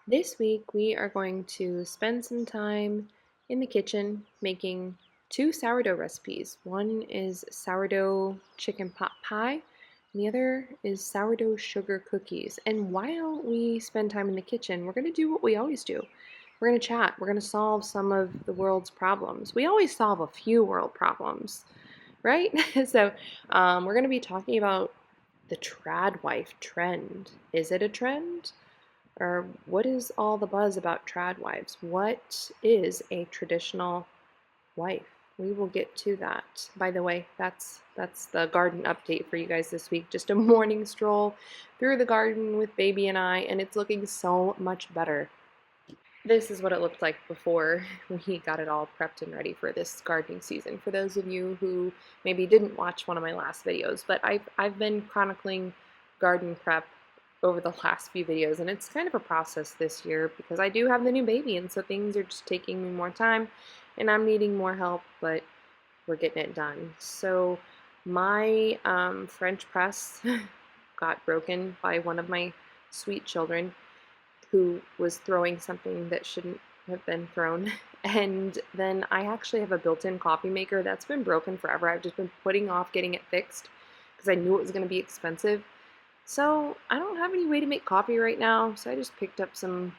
This week, we are going to spend some time in the kitchen making two sourdough recipes. One is sourdough chicken pot pie, and the other is sourdough sugar cookies. And while we spend time in the kitchen, we're going to do what we always do. We're going to chat. We're going to solve some of the world's problems. We always solve a few world problems, right? We're going to be talking about the trad wife trend. Is it a trend? Or what is all the buzz about trad wives? What is a traditional wife? We will get to that. By the way, that's the garden update for you guys this week. Just a morning stroll through the garden with baby and I, and it's looking so much better. This is what it looked like before we got it all prepped and ready for this gardening season. For those of you who maybe didn't watch one of my last videos, but I've been chronicling garden prep over the last few videos, and it's kind of a process this year because I do have the new baby, and so things are just taking me more time and I'm needing more help, but we're getting it done. So my French press got broken by one of my sweet children who was throwing something that shouldn't have been thrown. And then I actually have a built-in coffee maker that's been broken forever. I've just been putting off getting it fixed because I knew it was going to be expensive. So I don't have any way to make coffee right now, so I just picked up some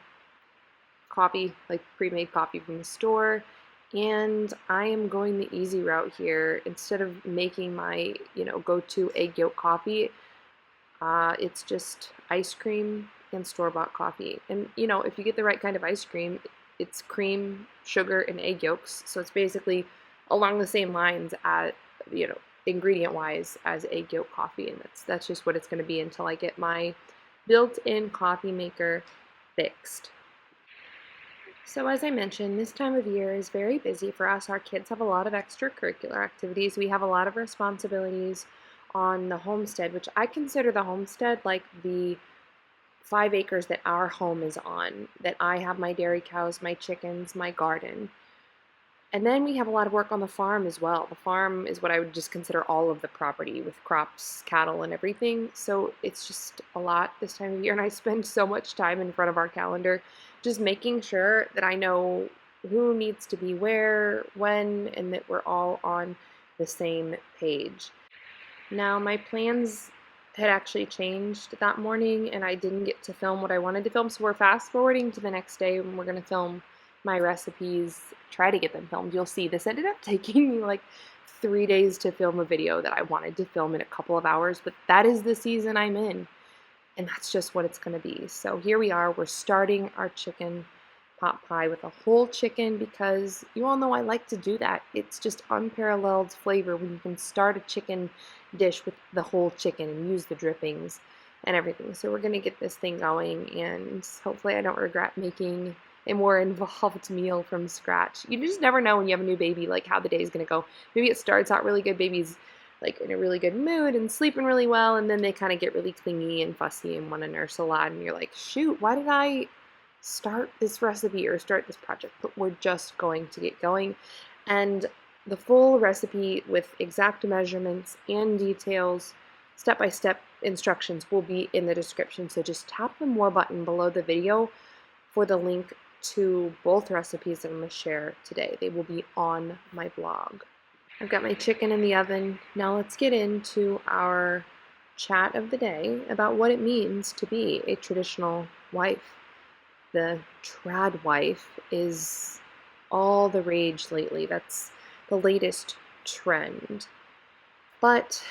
coffee, like pre-made coffee from the store, and I am going the easy route here. Instead of making my, go-to egg yolk coffee, it's just ice cream and store-bought coffee. And if you get the right kind of ice cream, it's cream, sugar, and egg yolks. So it's basically along the same lines as, ingredient-wise as egg yolk coffee. And that's just what it's going to be until I get my built-in coffee maker fixed. So as I mentioned, this time of year is very busy for us. Our kids have a lot of extracurricular activities. We have a lot of responsibilities on the homestead, which I consider the homestead like the 5 acres that our home is on, that I have my dairy cows, my chickens, my garden. And then we have a lot of work on the farm as well. The farm is what I would just consider all of the property with crops, cattle, and everything. So it's just a lot this time of year, and I spend so much time in front of our calendar just making sure that I know who needs to be where, when, and that we're all on the same page. Now, my plans had actually changed that morning, and I didn't get to film what I wanted to film, so we're fast forwarding to the next day when we're going to film my recipes, try to get them filmed. You'll see this ended up taking me like 3 days to film a video that I wanted to film in a couple of hours, but that is the season I'm in, and that's just what it's going to be. So here we are. We're starting our chicken pot pie with a whole chicken because you all know I like to do that. It's just unparalleled flavor when you can start a chicken dish with the whole chicken and use the drippings and everything. So we're going to get this thing going, and hopefully I don't regret making a more involved meal from scratch. You just never know when you have a new baby, like how the day is going to go. Maybe it starts out really good, baby's like in a really good mood and sleeping really well, and then they kind of get really clingy and fussy and want to nurse a lot, and you're like, shoot, why did I start this recipe or start this project? But we're just going to get going, and the full recipe with exact measurements and details, step-by-step instructions will be in the description, so just tap the more button below the video for the link to both recipes that I'm going to share today. They will be on my blog. I've got my chicken in the oven. Now let's get into our chat of the day about what it means to be a traditional wife. The trad wife is all the rage lately. That's the latest trend. But,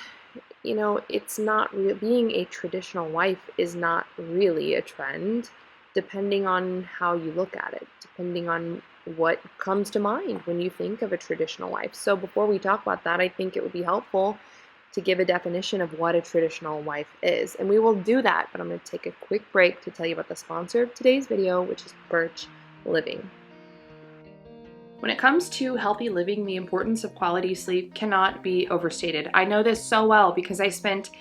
it's not real. Being a traditional wife is not really a trend, depending on how you look at it, depending on what comes to mind when you think of a traditional wife. So before we talk about that, I think it would be helpful to give a definition of what a traditional wife is. And we will do that, but I'm going to take a quick break to tell you about the sponsor of today's video, which is Birch Living. When it comes to healthy living, the importance of quality sleep cannot be overstated. I know this so well because I spent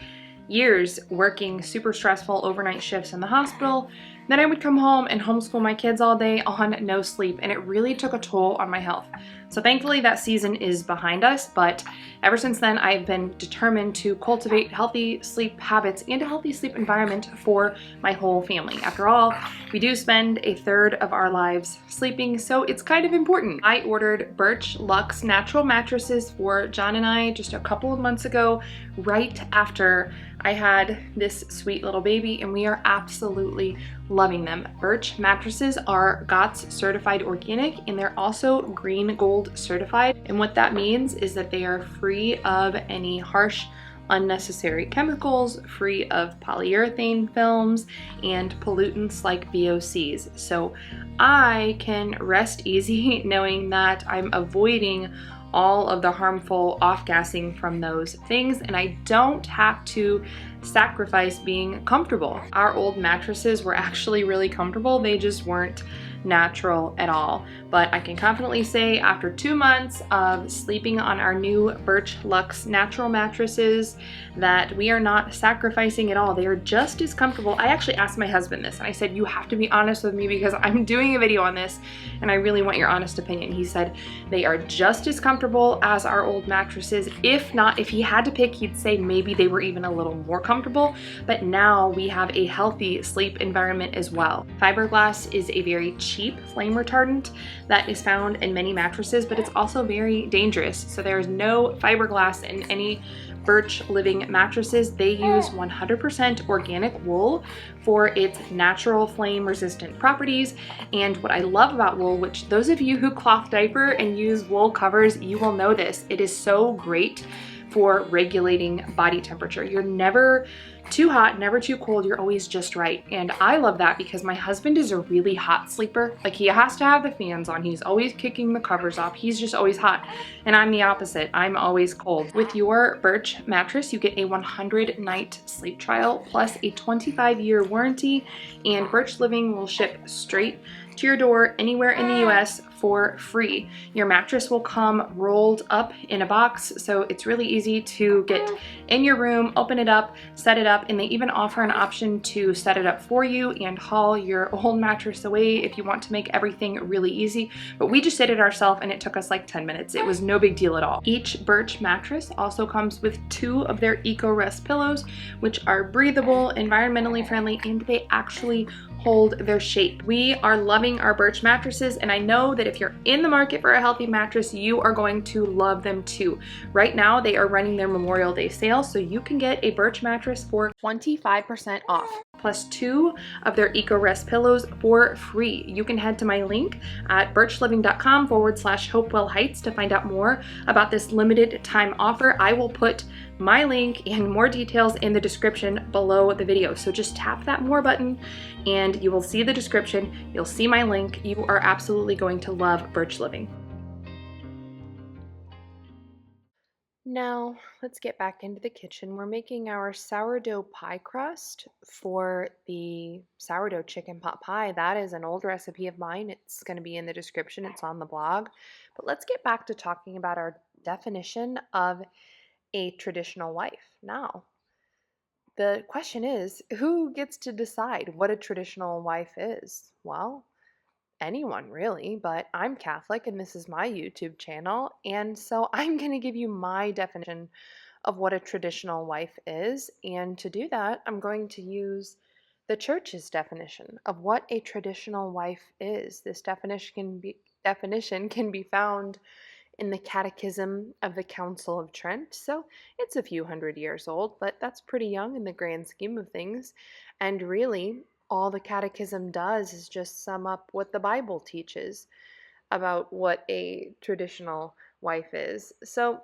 years working super stressful overnight shifts in the hospital, Then I would come home and homeschool my kids all day on no sleep, and it really took a toll on my health. So thankfully that season is behind us, but ever since then I've been determined to cultivate healthy sleep habits and a healthy sleep environment for my whole family. After all, we do spend a third of our lives sleeping, so it's kind of important. I ordered Birch Luxe natural mattresses for John and I just a couple of months ago, right after I had this sweet little baby, and we are absolutely loving them. Birch mattresses are GOTS certified organic, and they're also green gold certified. And what that means is that they are free of any harsh, unnecessary chemicals, free of polyurethane films and pollutants like VOCs. So I can rest easy knowing that I'm avoiding all of the harmful off-gassing from those things, and I don't have to sacrifice being comfortable. Our old mattresses were actually really comfortable, they just weren't natural at all. But I can confidently say after 2 months of sleeping on our new Birch Luxe natural mattresses that we are not sacrificing at all. They are just as comfortable. I actually asked my husband this and I said, you have to be honest with me because I'm doing a video on this and I really want your honest opinion. He said they are just as comfortable as our old mattresses. If not, if he had to pick, he'd say maybe they were even a little more comfortable, but now we have a healthy sleep environment as well. Fiberglass is a very cheap flame retardant that is found in many mattresses, but it's also very dangerous. So there's no fiberglass in any Birch Living mattresses. They use 100% organic wool for its natural flame resistant properties. And what I love about wool, which those of you who cloth diaper and use wool covers, you will know this, it is so great for regulating body temperature. You're never too hot, never too cold, you're always just right. And I love that because my husband is a really hot sleeper. Like, he has to have the fans on, he's always kicking the covers off, he's just always hot. And I'm the opposite, I'm always cold. With your Birch mattress, you get a 100-night sleep trial plus a 25-year warranty, and Birch Living will ship straight to your door anywhere in the US for free. Your mattress will come rolled up in a box, so it's really easy to get in your room, open it up, set it up, and they even offer an option to set it up for you and haul your old mattress away if you want to make everything really easy. But we just did it ourselves and it took us like 10 minutes. It was no big deal at all. Each Birch mattress also comes with 2 of their EcoRest pillows, which are breathable, environmentally friendly, and they actually hold their shape. We are loving our Birch mattresses, and I know that if you're in the market for a healthy mattress, you are going to love them too. Right now, they are running their Memorial Day sale, so you can get a Birch mattress for 25% off, plus 2 of their EcoRest pillows for free. You can head to my link at birchliving.com/Hopewell Heights to find out more about this limited time offer. I will put my link and more details in the description below the video. So just tap that more button and you will see the description, you'll see my link. You are absolutely going to love Birch Living. Now, let's get back into the kitchen. We're making our sourdough pie crust for the sourdough chicken pot pie. That is an old recipe of mine. It's going to be in the description. It's on the blog. But let's get back to talking about our definition of a traditional wife. Now, the question is, who gets to decide what a traditional wife is? Well, anyone really, but I'm Catholic and this is my YouTube channel, and so I'm going to give you my definition of what a traditional wife is. And to do that, I'm going to use the church's definition of what a traditional wife is. This definition can be found in the Catechism of the Council of Trent. So it's a few hundred years old, but that's pretty young in the grand scheme of things. And really, all the Catechism does is just sum up what the Bible teaches about what a traditional wife is. So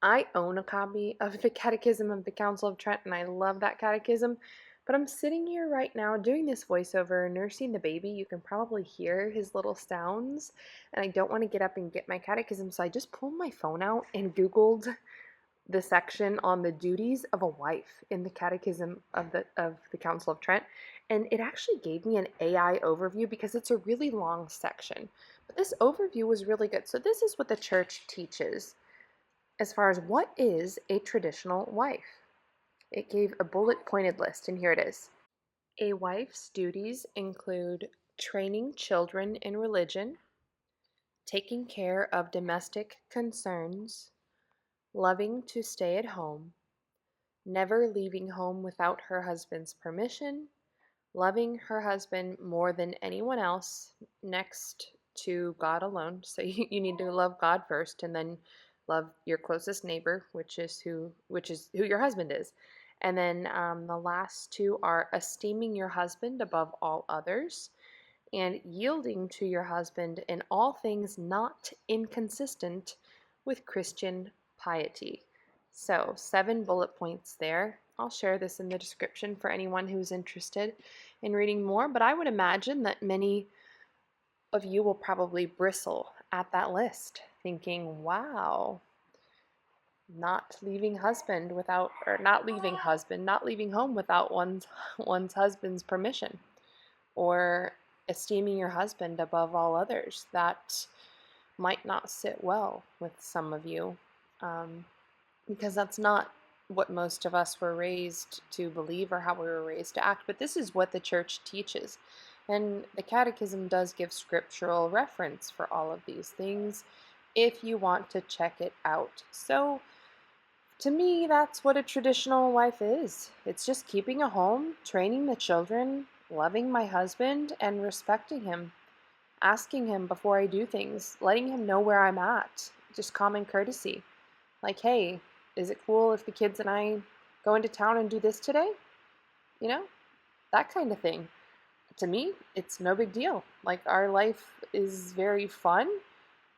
I own a copy of the Catechism of the Council of Trent, and I love that catechism. But I'm sitting here right now doing this voiceover, nursing the baby. You can probably hear his little sounds, and I don't want to get up and get my catechism, so I just pulled my phone out and Googled the section on the duties of a wife in the Catechism of the Council of Trent, and it actually gave me an AI overview because it's a really long section. But this overview was really good. So this is what the church teaches as far as what is a traditional wife. It gave a bullet pointed list, and here it is. A wife's duties include training children in religion, taking care of domestic concerns, loving to stay at home, never leaving home without her husband's permission, loving her husband more than anyone else next to God alone. So you need to love God first and then love your closest neighbor, which is who your husband is. And then the last two are esteeming your husband above all others and yielding to your husband in all things not inconsistent with Christian piety. So, 7 bullet points there. I'll share this in the description for anyone who's interested in reading more, but I would imagine that many of you will probably bristle at that list, thinking, wow, not leaving husband without, or not leaving husband, not leaving home without one's husband's permission, or esteeming your husband above all others. That might not sit well with some of you, um, because that's not what most of us were raised to believe or how we were raised to act. But this is what the church teaches. And the Catechism does give scriptural reference for all of these things if you want to check it out. So, to me, that's what a traditional wife is. It's just keeping a home, training the children, loving my husband, and respecting him, asking him before I do things, letting him know where I'm at, just common courtesy. Like, hey, is it cool if the kids and I go into town and do this today? You know, that kind of thing. To me, it's no big deal. Like, our life is very fun.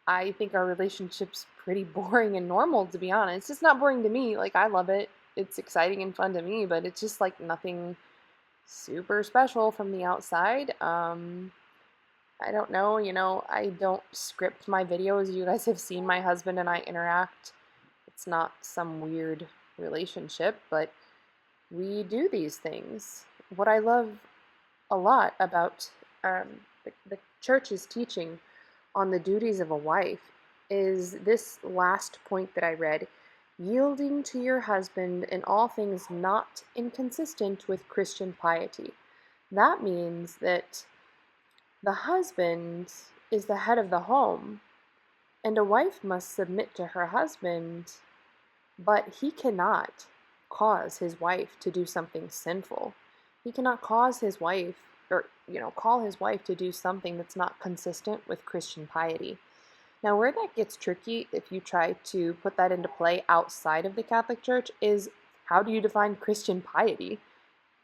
I think our relationship's pretty boring and normal, to be honest. It's not boring to me. Like, I love it. It's exciting and fun to me, but it's just like nothing super special from the outside. I don't know, I don't script my videos. You guys have seen my husband and I interact. It's not some weird relationship, but we do these things. What I love a lot about the church's teaching on the duties of a wife is this last point that I read: yielding to your husband in all things not inconsistent with Christian piety. That means that the husband is the head of the home, and a wife must submit to her husband, but he cannot cause his wife to do something sinful. He cannot cause his wife, or, call his wife to do something that's not consistent with Christian piety. Now, where that gets tricky, if you try to put that into play outside of the Catholic Church, is how do you define Christian piety?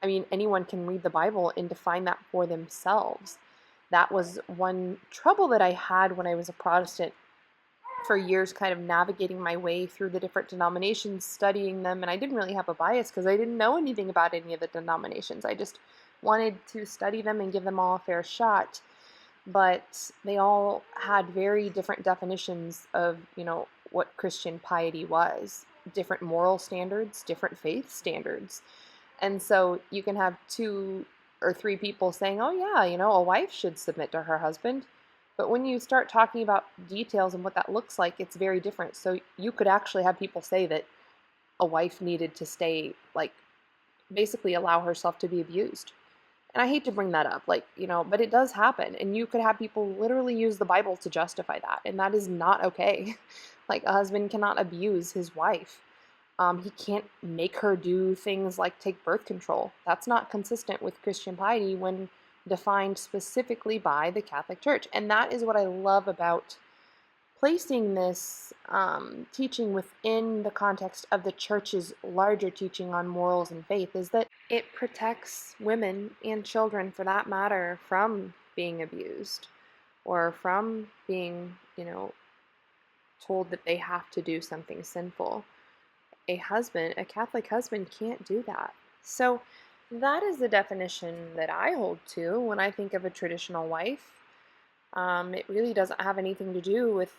I mean, anyone can read the Bible and define that for themselves. That was one trouble that I had when I was a Protestant for years, kind of navigating my way through the different denominations, studying them, and I didn't really have a bias because I didn't know anything about any of the denominations. I just wanted to study them and give them all a fair shot, but they all had very different definitions of, what Christian piety was, different moral standards, different faith standards. And so you can have 2 or 3 people saying, oh, yeah, a wife should submit to her husband. But when you start talking about details and what that looks like, it's very different. So you could actually have people say that a wife needed to stay, like, basically allow herself to be abused. And I hate to bring that up, but it does happen. And you could have people literally use the Bible to justify that. And that is not okay. Like, a husband cannot abuse his wife. He can't make her do things like take birth control. That's not consistent with Christian piety when defined specifically by the Catholic Church. And that is what I love about placing this teaching within the context of the church's larger teaching on morals and faith, is that it protects women and children, for that matter, from being abused or from being, told that they have to do something sinful. A Catholic husband can't do that. So that is the definition that I hold to when I think of a traditional wife. It really doesn't have anything to do with,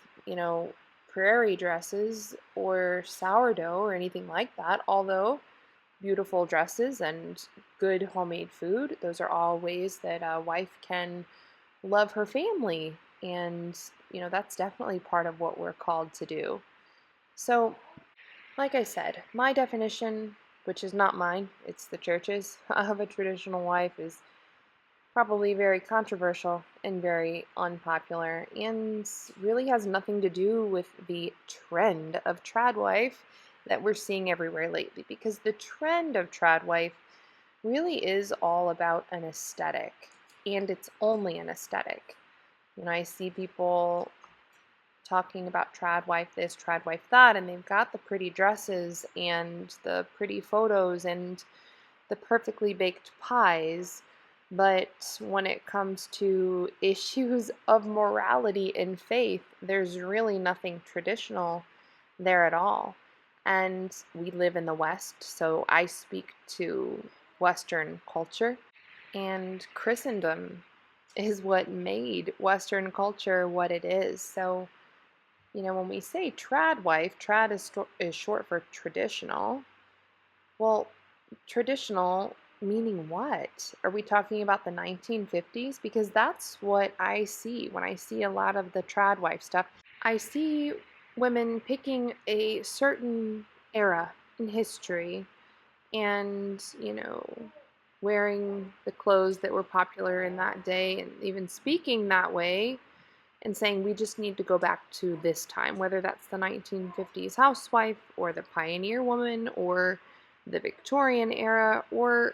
prairie dresses or sourdough or anything like that, although beautiful dresses and good homemade food, those are all ways that a wife can love her family. And, that's definitely part of what we're called to do. So, like I said, my definition, which is not mine, it's the church's, of a traditional wife is probably very controversial and very unpopular, and really has nothing to do with the trend of trad wife that we're seeing everywhere lately. Because the trend of trad wife really is all about an aesthetic, and it's only an aesthetic. I see people talking about trad wife this, trad wife that, and they've got the pretty dresses and the pretty photos and the perfectly baked pies, but when it comes to issues of morality and faith, there's really nothing traditional there at all. And we live in the West, so I speak to Western culture, and Christendom is what made Western culture what it is. So, when we say trad wife, trad is short for traditional. Well, traditional meaning what? Are we talking about the 1950s? Because that's what I see when I see a lot of the trad wife stuff. I see women picking a certain era in history and, wearing the clothes that were popular in that day and even speaking that way and saying we just need to go back to this time, whether that's the 1950s housewife or the pioneer woman or the Victorian era or,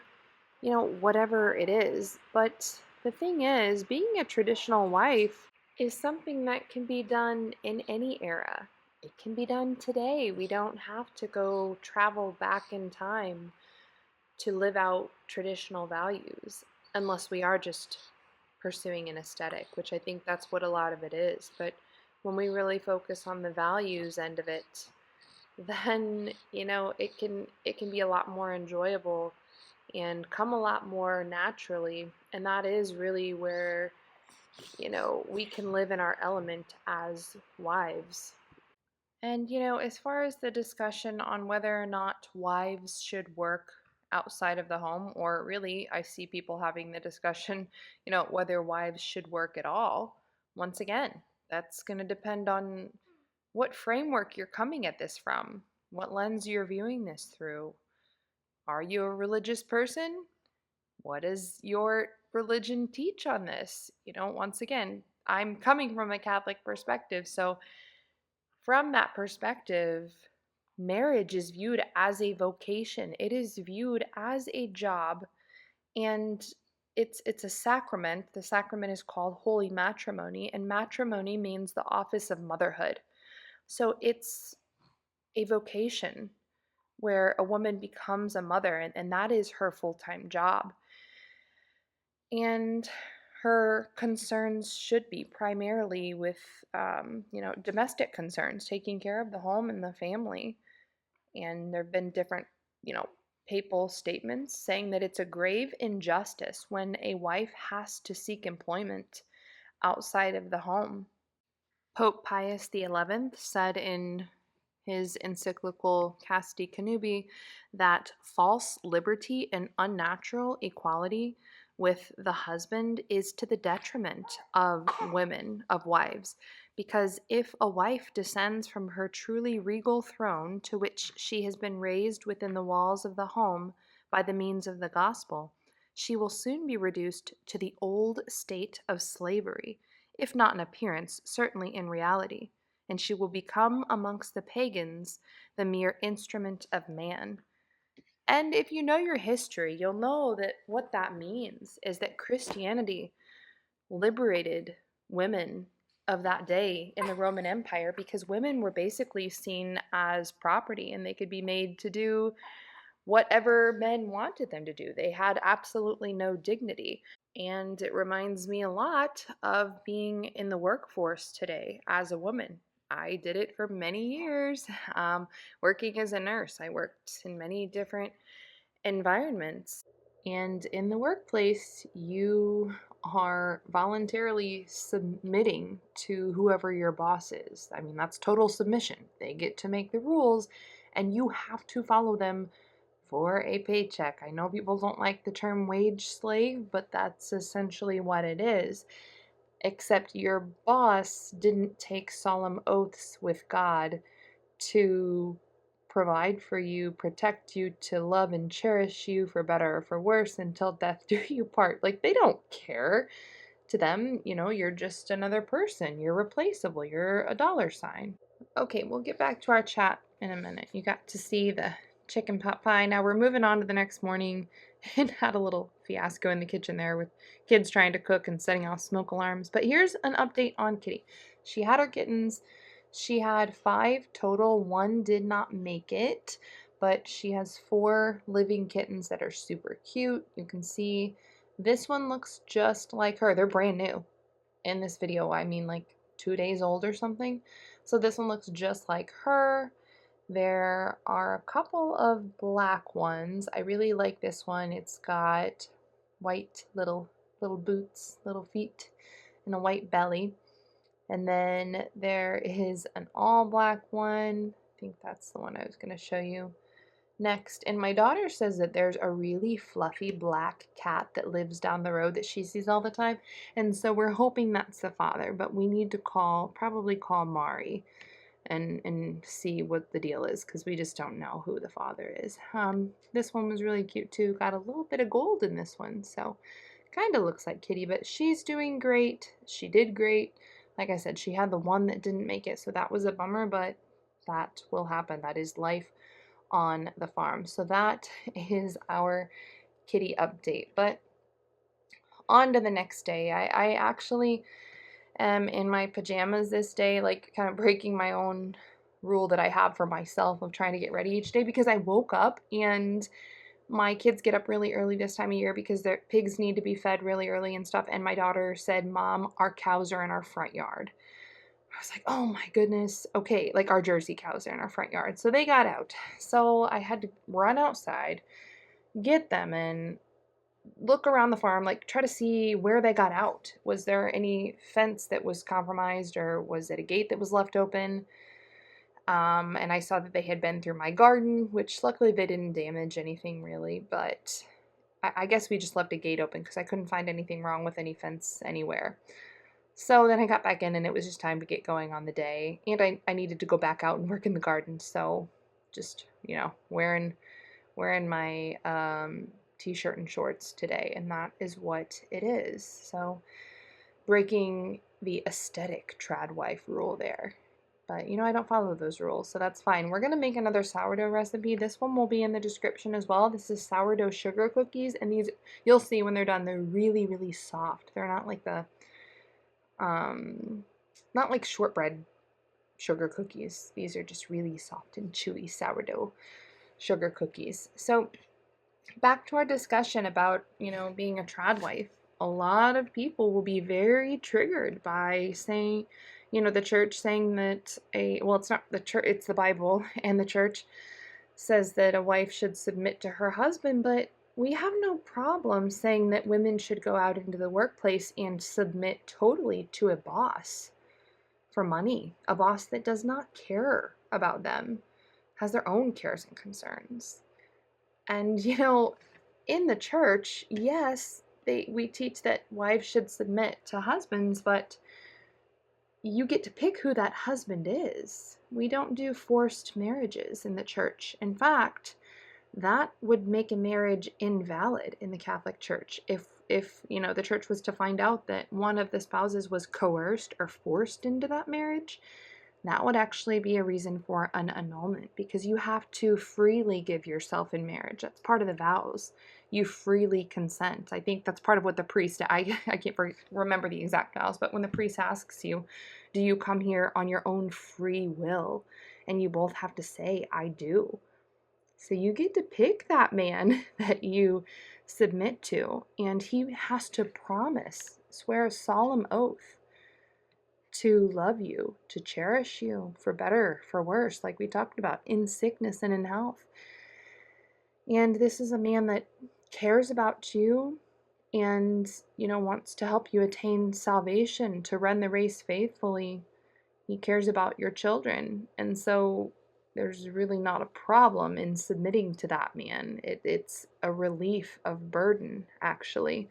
whatever it is. But the thing is, being a traditional wife is something that can be done in any era. It can be done today. We don't have to go travel back in time to live out traditional values unless we are just pursuing an aesthetic, which I think that's what a lot of it is. But when we really focus on the values end of it, then it can be a lot more enjoyable and come a lot more naturally. And that is really where we can live in our element as wives. And, as far as the discussion on whether or not wives should work outside of the home, or really, I see people having the discussion, whether wives should work at all. Once again, that's going to depend on what framework you're coming at this from, what lens you're viewing this through. Are you a religious person? What does your religion teach on this? Once again, I'm coming from a Catholic perspective, so from that perspective, marriage is viewed as a vocation. It is viewed as a job, and it's a sacrament. The sacrament is called holy matrimony, and matrimony means the office of motherhood. So it's a vocation where a woman becomes a mother, and that is her full-time job. And her concerns should be primarily with, domestic concerns, taking care of the home and the family. And there have been different, papal statements saying that it's a grave injustice when a wife has to seek employment outside of the home. Pope Pius XI said in his encyclical Casti Connubii that false liberty and unnatural equality with the husband is to the detriment of women, of wives, because if a wife descends from her truly regal throne to which she has been raised within the walls of the home by the means of the gospel, she will soon be reduced to the old state of slavery, if not in appearance, certainly in reality, and she will become amongst the pagans the mere instrument of man. And if you know your history, you'll know that what that means is that Christianity liberated women of that day in the Roman Empire because women were basically seen as property and they could be made to do whatever men wanted them to do. They had absolutely no dignity. And it reminds me a lot of being in the workforce today as a woman. I did it for many years, working as a nurse. I worked in many different environments. And in the workplace, you are voluntarily submitting to whoever your boss is. I mean, that's total submission. They get to make the rules, and you have to follow them for a paycheck. I know people don't like the term wage slave, but that's essentially what it is. Except your boss didn't take solemn oaths with God to provide for you, protect you, to love and cherish you for better or for worse until death do you part. Like, they don't care. To them, you're just another person. You're replaceable. You're a dollar sign. Okay, we'll get back to our chat in a minute. You got to see the chicken pot pie. Now we're moving on to the next morning and had a little fiasco in the kitchen there with kids trying to cook and setting off smoke alarms. But here's an update on Kitty. She had her kittens. She had 5 total. 1 did not make it, but she has 4 living kittens that are super cute. You can see this one looks just like her. They're brand new. In this video, I mean like 2 days old or something. So this one looks just like her. There are a couple of black ones. I really like this one. It's got white little boots, little feet, and a white belly. And then there is an all black one. I think that's the one I was going to show you next. And my daughter says that there's a really fluffy black cat that lives down the road that she sees all the time. And so we're hoping that's the father, but we need to probably call Mari and see what the deal is, because we just don't know who the father is. This one was really cute too. Got a little bit of gold in this one, so kind of looks like Kitty, but she's doing great. She did great. Like I said, she had the one that didn't make it, so that was a bummer, but that will happen. That is life on the farm. So that is our Kitty update. But on to the next day. I actually am in my pajamas this day, like kind of breaking my own rule that I have for myself of trying to get ready each day, because I woke up and my kids get up really early this time of year because their pigs need to be fed really early and stuff. And my daughter said, "Mom, our cows are in our front yard." I was like, oh my goodness. Okay, like our Jersey cows are in our front yard. So they got out. So I had to run outside, get them, and look around the farm, like try to see where they got out. Was there any fence that was compromised, or was it a gate that was left open? And I saw that they had been through my garden, which luckily they didn't damage anything really, but I guess we just left a gate open because I couldn't find anything wrong with any fence anywhere. So then I got back in and it was just time to get going on the day. And I needed to go back out and work in the garden. So just, wearing my t-shirt and shorts today. And that is what it is. So breaking the aesthetic trad wife rule there. But, I don't follow those rules, so that's fine. We're going to make another sourdough recipe. This one will be in the description as well. This is sourdough sugar cookies. And these, you'll see when they're done, they're really, really soft. They're not like not like shortbread sugar cookies. These are just really soft and chewy sourdough sugar cookies. So back to our discussion about, being a trad wife. A lot of people will be very triggered by saying, the church saying that it's not the church, it's the Bible, and the church says that a wife should submit to her husband, but we have no problem saying that women should go out into the workplace and submit totally to a boss for money, a boss that does not care about them, has their own cares and concerns. And, in the church, yes, we teach that wives should submit to husbands, but you get to pick who that husband is. We don't do forced marriages in the church. In fact, that would make a marriage invalid in the Catholic Church. If the church was to find out that one of the spouses was coerced or forced into that marriage, that would actually be a reason for an annulment, because you have to freely give yourself in marriage. That's part of the vows. You freely consent. I think that's part of what the priest, I can't remember the exact vows, but when the priest asks you, do you come here on your own free will? And you both have to say, I do. So you get to pick that man that you submit to, and he has to swear a solemn oath to love you, to cherish you, for better, for worse, like we talked about, in sickness and in health. And this is a man that cares about you and, wants to help you attain salvation, to run the race faithfully. He cares about your children. And so there's really not a problem in submitting to that man. It's a relief of burden, actually.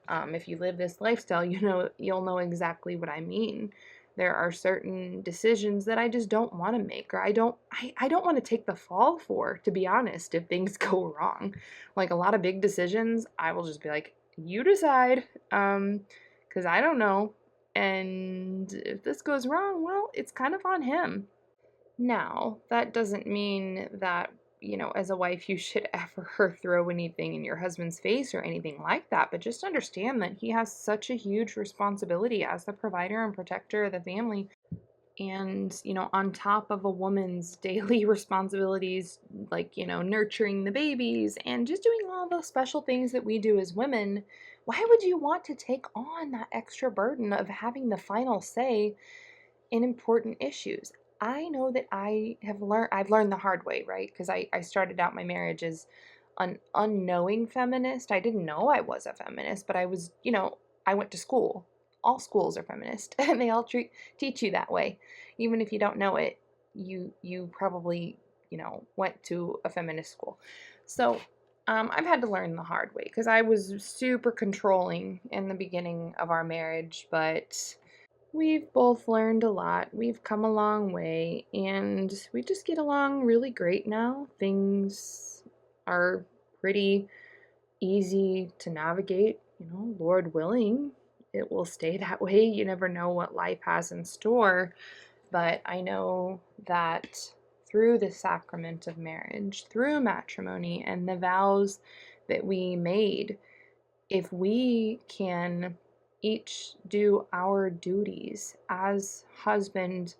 If you live this lifestyle, you'll know exactly what I mean. There are certain decisions that I just don't want to make, or I don't want to take the fall for, to be honest, if things go wrong. Like a lot of big decisions, I will just be like, you decide, because I don't know. And if this goes wrong, well, it's kind of on him. Now, that doesn't mean that, as a wife, you should ever throw anything in your husband's face or anything like that, but just understand that he has such a huge responsibility as the provider and protector of the family. And, on top of a woman's daily responsibilities, like, nurturing the babies and just doing all those special things that we do as women, why would you want to take on that extra burden of having the final say in important issues? I know that I've learned the hard way, right? Because I started out my marriage as an unknowing feminist. I didn't know I was a feminist, but I was, I went to school. All schools are feminist, and they all teach you that way. Even if you don't know it, you probably, went to a feminist school. So I've had to learn the hard way because I was super controlling in the beginning of our marriage, but we've both learned a lot. We've come a long way, and we just get along really great now. Things are pretty easy to navigate, Lord willing. It will stay that way. You never know what life has in store, but I know that through the sacrament of marriage, through matrimony and the vows that we made, if we can each do our duties as husband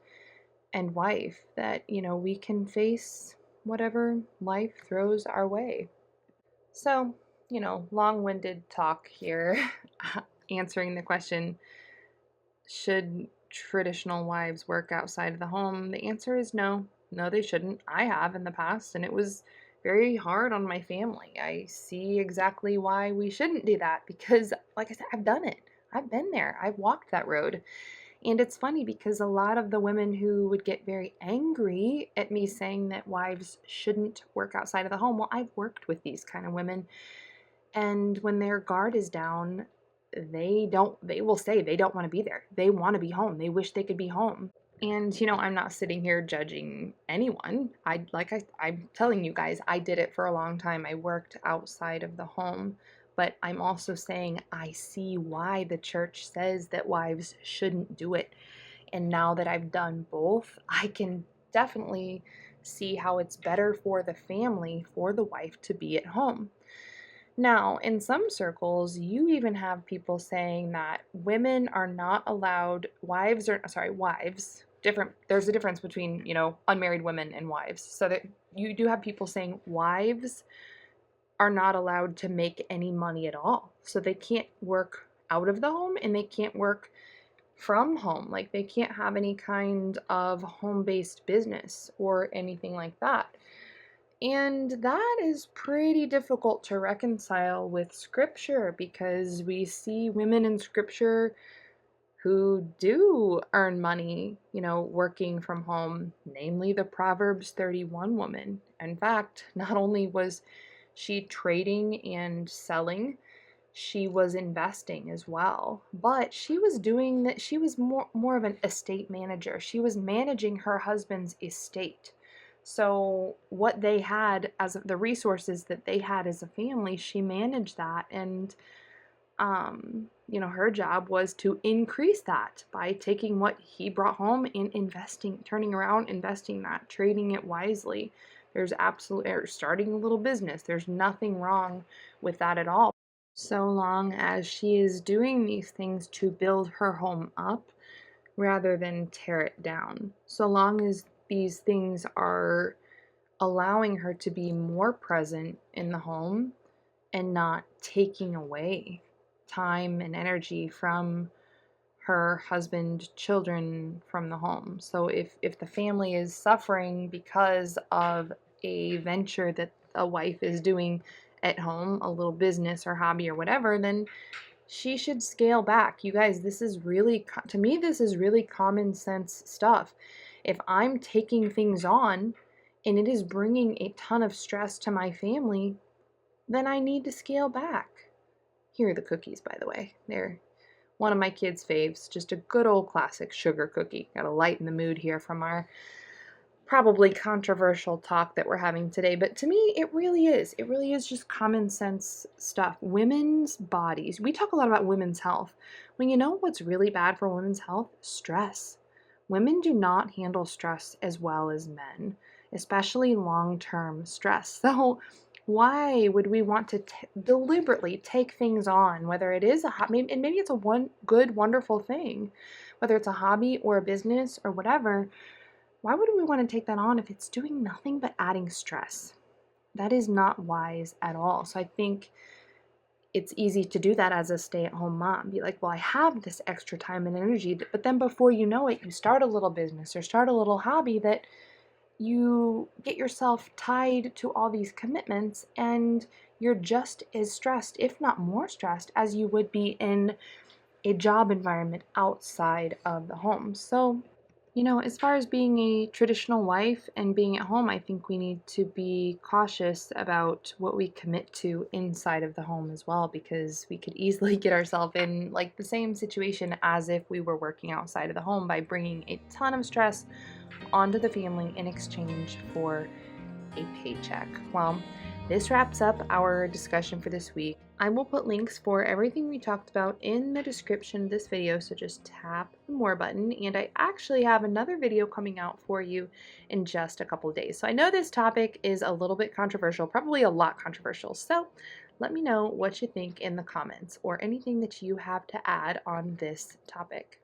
and wife, that, we can face whatever life throws our way. So, long winded talk here, answering the question, should traditional wives work outside of the home? The answer is no. No, they shouldn't. I have in the past, and it was very hard on my family. I see exactly why we shouldn't do that because, like I said, I've done it. I've been there. I've walked that road. And it's funny because a lot of the women who would get very angry at me saying that wives shouldn't work outside of the home, well, I've worked with these kind of women. And when their guard is down, they will say they don't want to be there. They want to be home. They wish they could be home. And I'm not sitting here judging anyone. I'm telling you guys, I did it for a long time. I worked outside of the home, but I'm also saying I see why the church says that wives shouldn't do it. And now that I've done both, I can definitely see how it's better for the family, for the wife to be at home. Now, in some circles, you even have people saying that women are not allowed, wives, different, there's a difference between, unmarried women and wives. So that you do have people saying wives are not allowed to make any money at all. So they can't work out of the home and they can't work from home. Like they can't have any kind of home-based business or anything like that. And that is pretty difficult to reconcile with scripture because we see women in scripture who do earn money, working from home, namely the Proverbs 31 woman. In fact, not only was she trading and selling, she was investing as well. But she was doing that, she was more of an estate manager. She was managing her husband's estate. So what they had as the resources that they had as a family, she managed that. And her job was to increase that by taking what he brought home and investing, turning around, investing that, trading it wisely. There's absolutely, or starting a little business. There's nothing wrong with that at all. So long as she is doing these things to build her home up rather than tear it down. So long as these things are allowing her to be more present in the home and not taking away time and energy from her husband, children, from the home. So if the family is suffering because of a venture that a wife is doing at home, a little business or hobby or whatever, then she should scale back. You guys, this is really, to me, this is really common sense stuff. If I'm taking things on and it is bringing a ton of stress to my family, then I need to scale back. Here are the cookies, by the way. They're one of my kids' faves, just a good old classic sugar cookie. Gotta lighten the mood here from our probably controversial talk that we're having today, but to me, it really is. It really is just common sense stuff. Women's bodies, we talk a lot about women's health. When you know what's really bad for women's health? Stress. Women do not handle stress as well as men, especially long term stress. So, why would we want to deliberately take things on, whether it is a hobby, and maybe it's a one good, wonderful thing, whether it's a hobby or a business or whatever? Why would we want to take that on if it's doing nothing but adding stress? That is not wise at all. So I think it's easy to do that as a stay-at-home mom. Be like, well, I have this extra time and energy, but then before you know it, you start a little business or start a little hobby that you get yourself tied to all these commitments, and you're just as stressed, if not more stressed, as you would be in a job environment outside of the home. So as far as being a traditional wife and being at home, I think we need to be cautious about what we commit to inside of the home as well, because we could easily get ourselves in like the same situation as if we were working outside of the home by bringing a ton of stress onto the family in exchange for a paycheck. Well, this wraps up our discussion for this week. I will put links for everything we talked about in the description of this video, so just tap the more button. And I actually have another video coming out for you in just a couple of days. So I know this topic is a little bit controversial, probably a lot controversial. So let me know what you think in the comments or anything that you have to add on this topic.